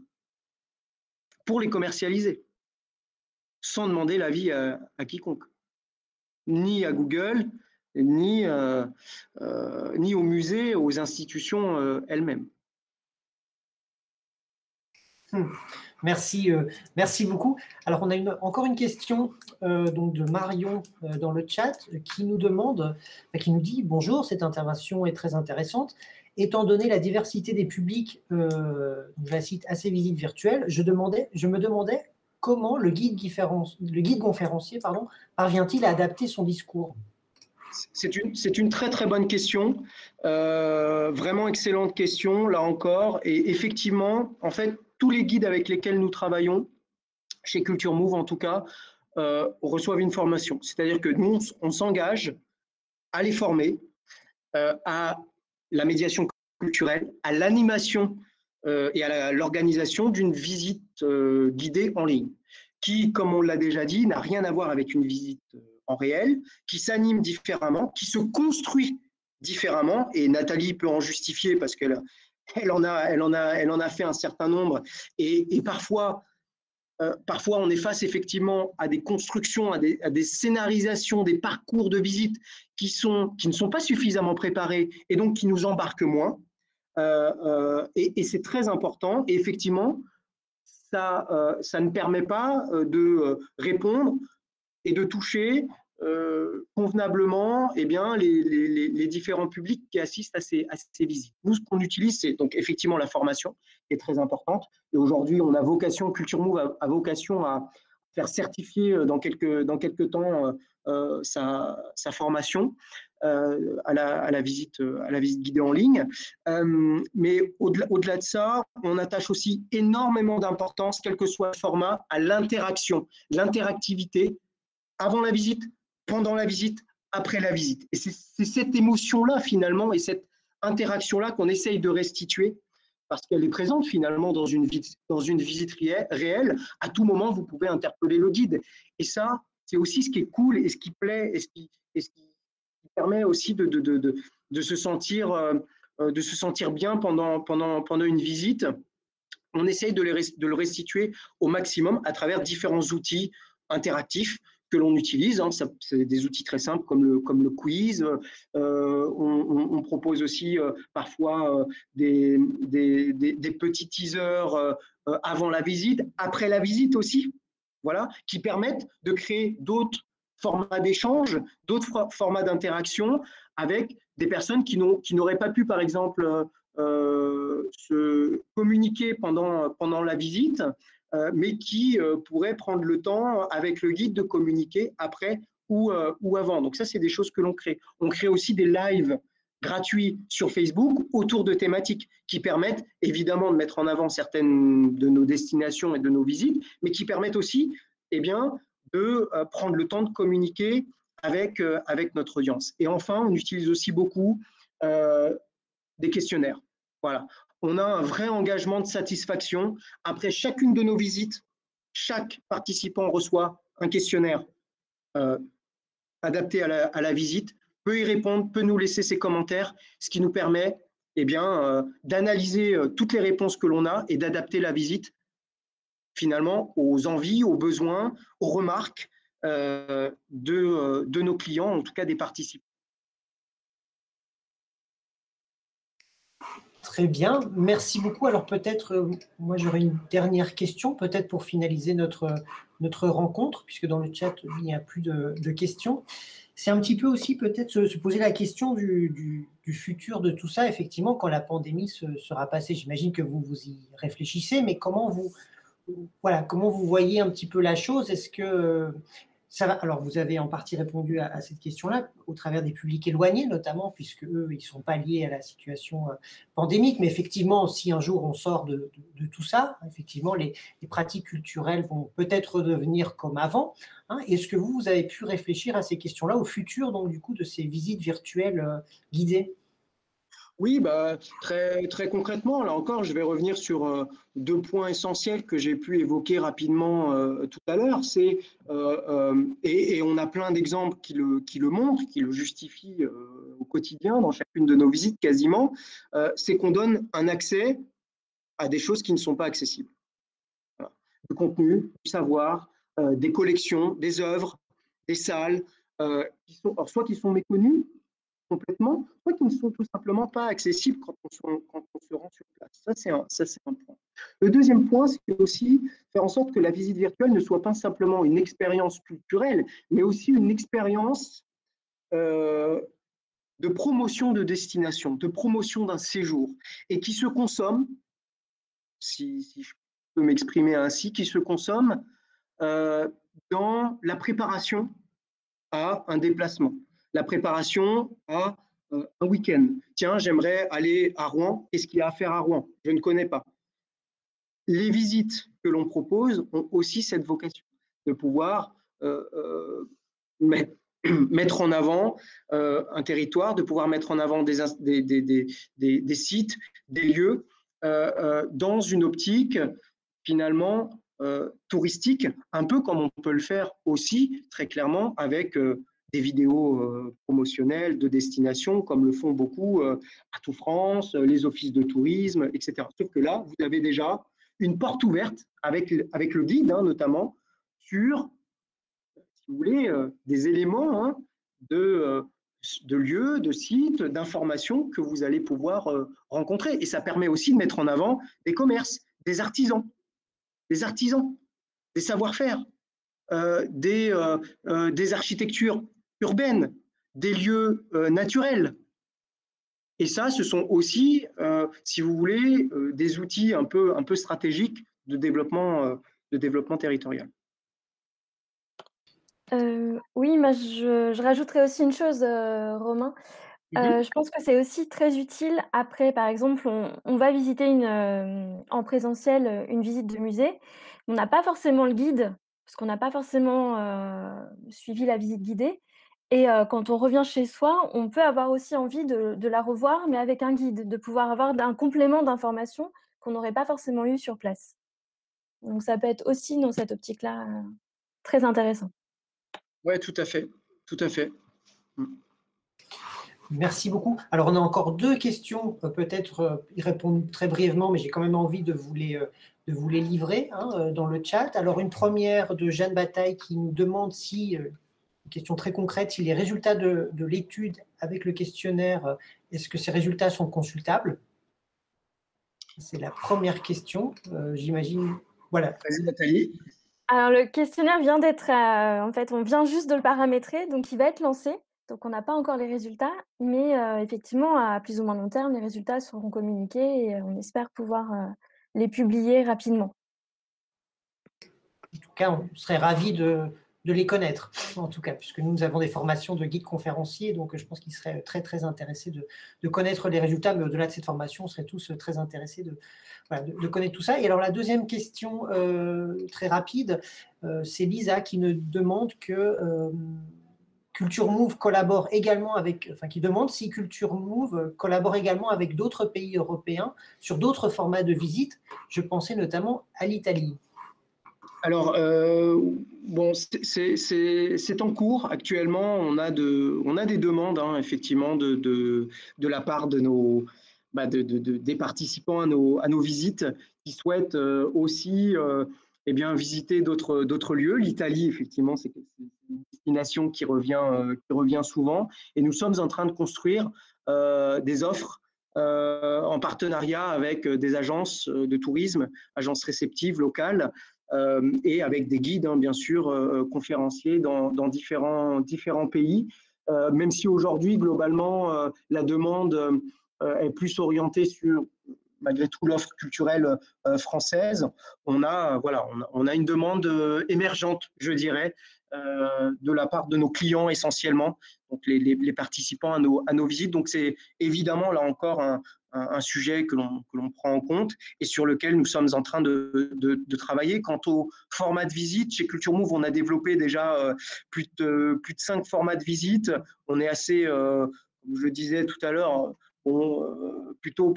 pour les commercialiser, sans demander l'avis à quiconque, ni à Google, ni au musée, aux institutions elles-mêmes. Merci, merci beaucoup. Alors, on a encore une question donc de Marion dans le chat qui nous demande, qui nous dit « Bonjour, cette intervention est très intéressante. Étant donné la diversité des publics, je la cite, à ces visites virtuelles, je me demandais comment le guide conférencier parvient-il à adapter son discours ?» C'est une très très bonne question, vraiment excellente question, là encore. Et effectivement, en fait, tous les guides avec lesquels nous travaillons, chez Culture Move en tout cas, reçoivent une formation. C'est-à-dire que nous, on s'engage à les former à la médiation culturelle, à l'animation et à l'organisation d'une visite guidée en ligne, qui, comme on l'a déjà dit, n'a rien à voir avec une visite en réel, qui s'anime différemment, qui se construit différemment, et Nathalie peut en justifier parce qu'elle en a fait un certain nombre, et parfois on est face effectivement à des constructions, à des scénarisations, des parcours de visite qui ne sont pas suffisamment préparés et donc qui nous embarquent moins. Et c'est très important. Et effectivement, ça ne permet pas de répondre et de toucher convenablement les différents publics qui assistent à ces visites. Nous, ce qu'on utilise, c'est donc effectivement la formation, qui est très importante. Et aujourd'hui, on a vocation, Culture Move a vocation à faire certifier dans quelques temps sa formation à la visite guidée en ligne. Mais au-delà de ça, on attache aussi énormément d'importance, quel que soit le format, à l'interaction, l'interactivité avant la visite, pendant la visite, après la visite. Et c'est cette émotion-là, finalement, et cette interaction-là qu'on essaye de restituer, parce qu'elle est présente, finalement, dans une visite réelle. À tout moment, vous pouvez interpeller le guide. Et ça, c'est aussi ce qui est cool et ce qui plaît et ce qui permet aussi de se sentir bien pendant une visite. On essaye de le restituer au maximum à travers différents outils interactifs que l'on utilise. C'est des outils très simples comme le quiz. On propose aussi parfois des petits teasers avant la visite, après la visite aussi, voilà, qui permettent de créer d'autres formats d'échange, d'autres formats d'interaction avec des personnes qui n'auraient pas pu, par exemple, se communiquer pendant la visite, mais qui pourraient prendre le temps avec le guide de communiquer après ou avant. Donc ça, c'est des choses que l'on crée. On crée aussi des lives gratuits sur Facebook autour de thématiques qui permettent évidemment de mettre en avant certaines de nos destinations et de nos visites, mais qui permettent aussi de prendre le temps de communiquer avec notre audience. Et enfin, on utilise aussi beaucoup des questionnaires. Voilà. On a un vrai engagement de satisfaction. Après chacune de nos visites, chaque participant reçoit un questionnaire adapté à la visite, peut y répondre, peut nous laisser ses commentaires, ce qui nous permet d'analyser toutes les réponses que l'on a et d'adapter la visite finalement aux envies, aux besoins, aux remarques de nos clients, en tout cas des participants. Très bien, merci beaucoup. Alors peut-être, moi j'aurais une dernière question, peut-être pour finaliser notre rencontre, puisque dans le chat, il n'y a plus de questions. C'est un petit peu aussi peut-être se poser la question du futur de tout ça, effectivement, quand la pandémie sera passée. J'imagine que vous y réfléchissez, mais comment vous voyez un petit peu la chose? Est-ce que ça va? Alors, vous avez en partie répondu à cette question-là, au travers des publics éloignés, notamment, puisque eux, ils ne sont pas liés à la situation pandémique. Mais effectivement, si un jour on sort de tout ça, effectivement, les pratiques culturelles vont peut-être redevenir comme avant. Hein. Est-ce que vous avez pu réfléchir à ces questions-là, au futur, donc, du coup, de ces visites virtuelles guidées? Oui, bah, très concrètement, là encore, je vais revenir sur 2 points essentiels que j'ai pu évoquer rapidement tout à l'heure. Et on a plein d'exemples qui le montrent, qui le justifient au quotidien, dans chacune de nos visites quasiment, c'est qu'on donne un accès à des choses qui ne sont pas accessibles. Voilà. Du contenu, du savoir, des collections, des œuvres, des salles, soit qui sont méconnues, complètement, soit qui ne sont tout simplement pas accessibles quand on se rend sur place. Ça, c'est un point. Le deuxième point, c'est aussi faire en sorte que la visite virtuelle ne soit pas simplement une expérience culturelle, mais aussi une expérience de promotion de destination, de promotion d'un séjour, et qui se consomme, si je peux m'exprimer ainsi, qui se consomme dans la préparation à un déplacement, la préparation à un week-end. Tiens, j'aimerais aller à Rouen, qu'est-ce qu'il y a à faire à Rouen? Je ne connais pas. Les visites que l'on propose ont aussi cette vocation de pouvoir mettre en avant un territoire, de pouvoir mettre en avant des sites, des lieux, dans une optique finalement touristique, un peu comme on peut le faire aussi très clairement avec des vidéos promotionnelles de destination, comme le font beaucoup Atout France, les offices de tourisme, etc. Sauf que là, vous avez déjà une porte ouverte avec le guide, hein, notamment, sur, si vous voulez, des éléments hein, de lieux, de sites, d'informations que vous allez pouvoir rencontrer. Et ça permet aussi de mettre en avant des commerces, des artisans, des savoir-faire, des architectures urbaines, des lieux naturels. Et ça, ce sont aussi, si vous voulez, des outils un peu stratégiques de développement territorial. Oui, moi je rajouterais aussi une chose, Romain. Je pense que c'est aussi très utile après, par exemple, on va visiter en présentiel, une visite de musée. On n'a pas forcément le guide, parce qu'on n'a pas forcément, suivi la visite guidée et quand on revient chez soi, on peut avoir aussi envie de la revoir, mais avec un guide, de pouvoir avoir un complément d'informations qu'on n'aurait pas forcément eu sur place. Donc ça peut être aussi dans cette optique-là, très intéressant. Oui, tout à fait, tout à fait. Merci beaucoup. Alors, on a encore 2 questions, peut-être y répondre très brièvement, mais j'ai quand même envie de vous les livrer hein, dans le chat. Alors, une première de Jeanne Bataille qui nous demande si, une question très concrète, si les résultats de l'étude avec le questionnaire, est-ce que ces résultats sont consultables? C'est la première question, j'imagine. Voilà. Vas-y, Nathalie. Alors le questionnaire vient d'être, en fait, on vient juste de le paramétrer, donc il va être lancé. Donc on n'a pas encore les résultats, mais effectivement, à plus ou moins long terme, les résultats seront communiqués et on espère pouvoir les publier rapidement. En tout cas, on serait ravis de les connaître, en tout cas, puisque nous avons des formations de guides conférenciers, donc je pense qu'ils seraient très, très intéressés de connaître les résultats, mais au-delà de cette formation, on serait tous très intéressés de connaître tout ça. Et alors, la deuxième question très rapide, c'est Lisa qui nous demande que Culture Move collabore également qui demande si Culture Move collabore également avec d'autres pays européens sur d'autres formats de visite. Je pensais notamment à l'Italie. Alors, bon, c'est en cours. Actuellement, on a des demandes, hein, effectivement, de la part de des participants à nos visites qui souhaitent aussi eh bien, visiter d'autres lieux. L'Italie, effectivement, c'est destination qui revient souvent. Et nous sommes en train de construire des offres en partenariat avec des agences de tourisme, agences réceptives locales, et avec des guides, bien sûr, conférenciers dans différents pays. Même si aujourd'hui, globalement, la demande est plus orientée sur, malgré tout, l'offre culturelle française, on a une demande émergente, je dirais, de la part de nos clients essentiellement, donc les participants à nos visites. Donc c'est évidemment là encore un sujet que l'on prend en compte et sur lequel nous sommes en train de travailler. Quant au format de visite, chez Culture Move, on a développé déjà plus de 5 formats de visite. On est assez, comme je le disais tout à l'heure, plutôt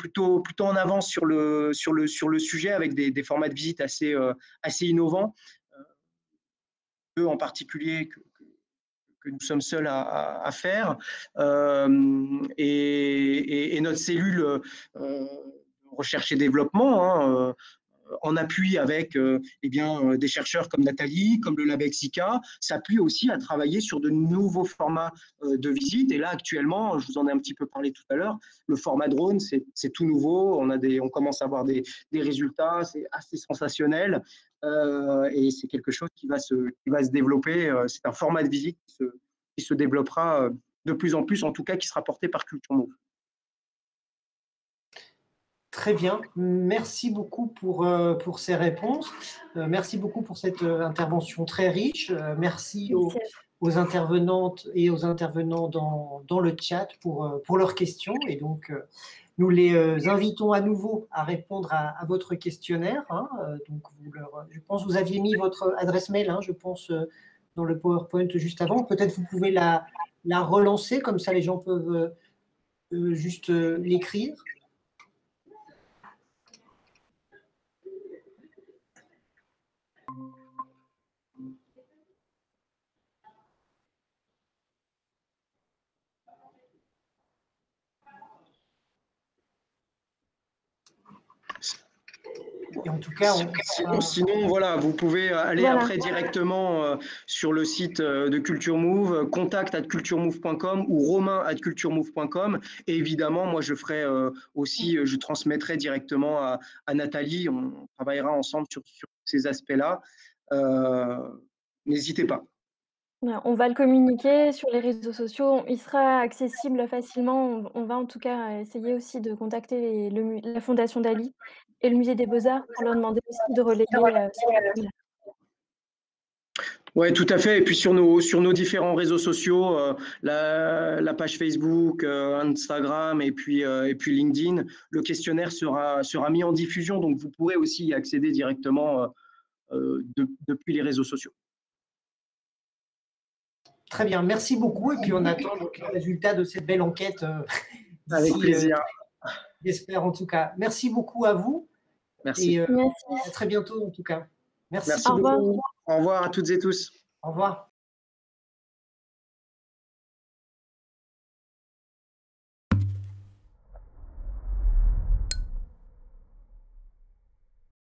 en avance sur le sujet, avec des formats de visite assez innovants. Deux en particulier que nous sommes seuls à faire. Et notre cellule recherche et développement, en appui avec des chercheurs comme Nathalie, comme le Labexica, s'appuie aussi à travailler sur de nouveaux formats de visite. Et là, actuellement, je vous en ai un petit peu parlé tout à l'heure, le format drone, c'est tout nouveau. On commence à avoir des résultats, c'est assez sensationnel. Et c'est quelque chose qui va se développer. C'est un format de visite qui se développera de plus en plus, en tout cas qui sera porté par Culture Move. Très bien, merci beaucoup pour ces réponses. Merci beaucoup pour cette intervention très riche. Merci aux intervenantes et aux intervenants dans le chat pour leurs questions. Et donc, nous les invitons à nouveau à répondre à votre questionnaire. Donc, je pense que vous aviez mis votre adresse mail, je pense, dans le PowerPoint juste avant. Peut-être vous pouvez la relancer, comme ça les gens peuvent juste l'écrire. Et en tout cas, sinon, voilà, vous pouvez aller après directement sur le site de Culture Move, contact@culturemove.com ou romain@culturemove.com. Et évidemment, moi, je ferai aussi, je transmettrai directement à Nathalie. On travaillera ensemble sur ces aspects-là. N'hésitez pas. On va le communiquer sur les réseaux sociaux. Il sera accessible facilement. On va en tout cas essayer aussi de contacter la Fondation Dali et le Musée des Beaux-Arts pour leur demander aussi de relayer ce. Oui, tout à fait. Et puis sur nos différents réseaux sociaux, la page Facebook, Instagram et puis LinkedIn, le questionnaire sera mis en diffusion. Donc, vous pourrez aussi y accéder directement depuis les réseaux sociaux. Très bien, merci beaucoup. Et puis, on attend donc le résultat de cette belle enquête. Avec plaisir. J'espère en tout cas. Merci beaucoup à vous. Merci. Et merci. À très bientôt en tout cas. Merci. Merci beaucoup. Au revoir à toutes et tous. Au revoir.